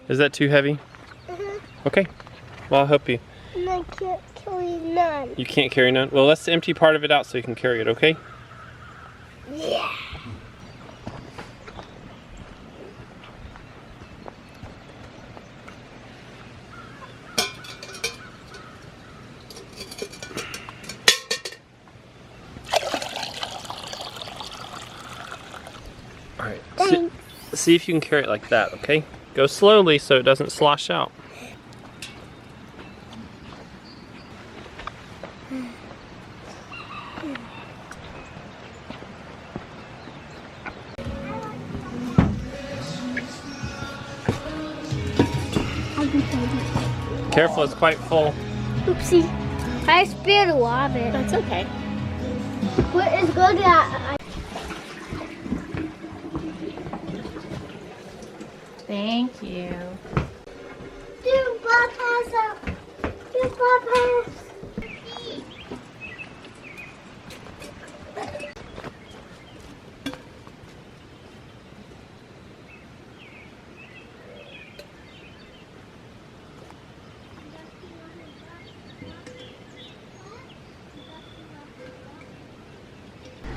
Is that too heavy? Okay. Well, I'll help you. And I can't carry none. You can't carry none? Well, let's empty part of it out so you can carry it, okay? Yeah. Alright. See if you can carry it like that, okay? Go slowly so it doesn't slosh out. Careful, it's quite full. Oopsie. I spilled a lot of it. That's okay. What is good at? Thank you. Do bypass up. Do bypass.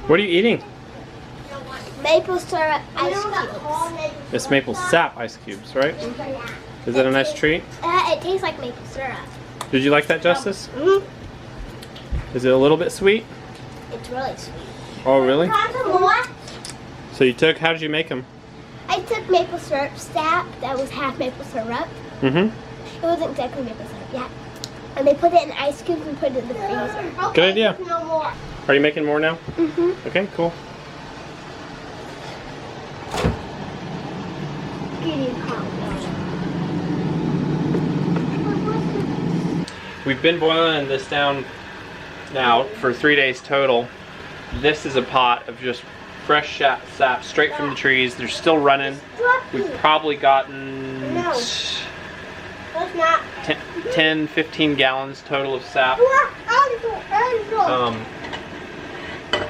What are you eating? Maple syrup ice cubes. It's maple sap ice cubes, right? Is that a nice treat? It tastes like maple syrup. Did you like that, Justice? Is it a little bit sweet? It's really sweet. Oh, really? More? So you took, how did you make them? I took maple syrup sap that was half maple syrup. Mm-hmm. It wasn't exactly maple syrup, yeah. And they put it in ice cubes and put it in the freezer. Good idea. No more. Are you making more now? Mm-hmm. Okay, cool. We've been boiling this down now for 3 days total. This is a pot of just fresh sap straight from the trees. They're still running. We've probably gotten 10, 15 gallons total of sap.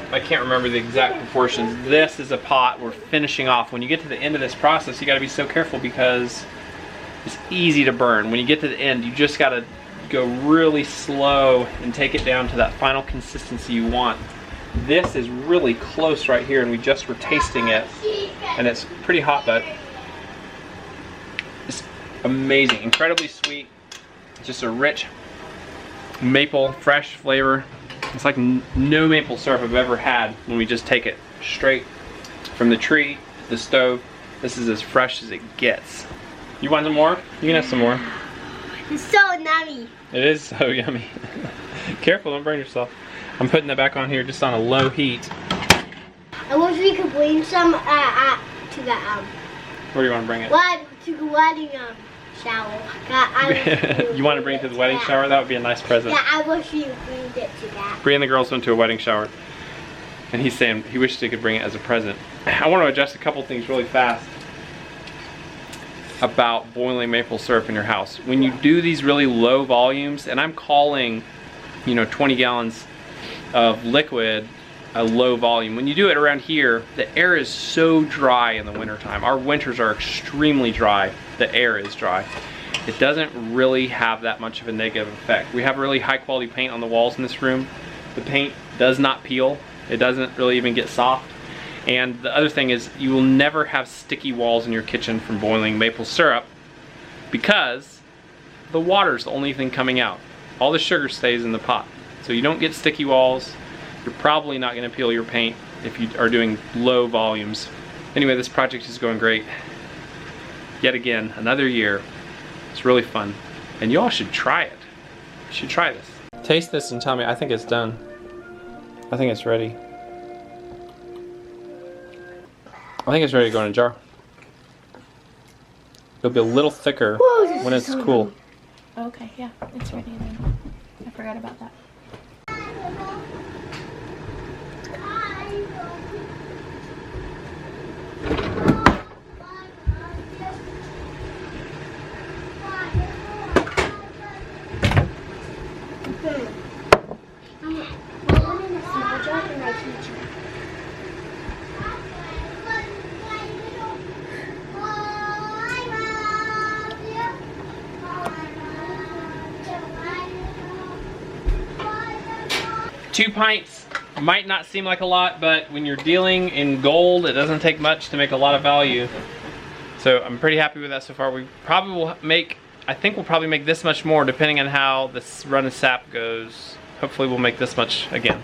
I can't remember the exact proportions. This is a pot we're finishing off. When you get to the end of this process, you got to be so careful because it's easy to burn. When you get to the end, you just got to go really slow and take it down to that final consistency you want. This is really close right here, and we just were tasting it, and it's pretty hot, but it's amazing, incredibly sweet. Just a rich maple, fresh flavor. It's like no maple syrup I've ever had when we just take it straight from the tree to the stove. This is as fresh as it gets. You want some more? You can have some more. It's so yummy. It is so yummy. Careful, don't burn yourself. I'm putting that back on here just on a low heat. I wish we could bring some to the Where do you want to bring it? to the wedding shower. You want to bring it to the wedding shower? That would be a nice present. Yeah, I wish you bring it to that. Bree and the girls went to a wedding shower, and he's saying he wished he could bring it as a present. I want to adjust a couple things really fast about boiling maple syrup in your house. When you do these really low volumes, and I'm calling, 20 gallons of liquid a low volume. When you do it around here, the air is so dry in the wintertime. Our winters are extremely dry. The air is dry. It doesn't really have that much of a negative effect. We have really high quality paint on the walls in this room. The paint does not peel. It doesn't really even get soft. And the other thing is you will never have sticky walls in your kitchen from boiling maple syrup because the water's the only thing coming out. All the sugar stays in the pot. So you don't get sticky walls. You're probably not going to peel your paint if you are doing low volumes. Anyway, this project is going great. Yet again, another year. It's really fun. And y'all should try it. You should try this. Taste this and tell me. I think it's done. I think it's ready. I think it's ready to go in a jar. It'll be a little thicker when it's cool. Okay, yeah, it's ready then. I forgot about that. 2 pints might not seem like a lot, but when you're dealing in gold, it doesn't take much to make a lot of value. So I'm pretty happy with that so far. We probably will make, I think we'll probably make this much more depending on how this run of sap goes. Hopefully we'll make this much again.